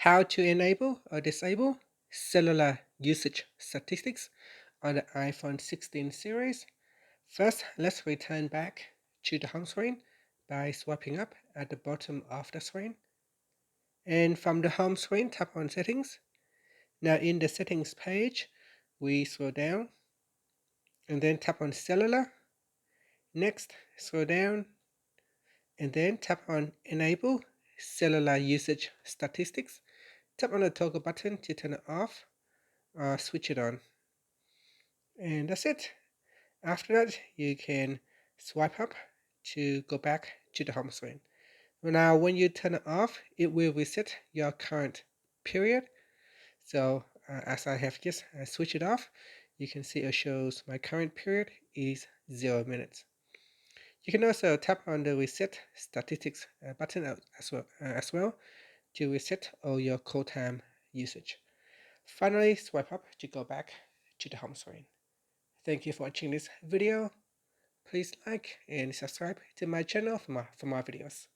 How to enable or disable cellular usage statistics on the iPhone 16 series. First, let's return back to the home screen by swiping up at the bottom of the screen. And from the home screen, tap on Settings. Now in the Settings page, we scroll down and then tap on Cellular. Next, scroll down and then tap on Enable Cellular Usage Statistics. Tap on the toggle button to turn it off or switch it on. And that's it. After that, you can swipe up to go back to the home screen. Now, when you turn it off, it will reset your current period. So as I have just switched it off, you can see it shows my current period is 0 minutes. You can also tap on the Reset Statistics button as well to reset all your call time usage. Finally, swipe up to go back to the home screen. Thank you for watching this video. Please like and subscribe to my channel for more videos.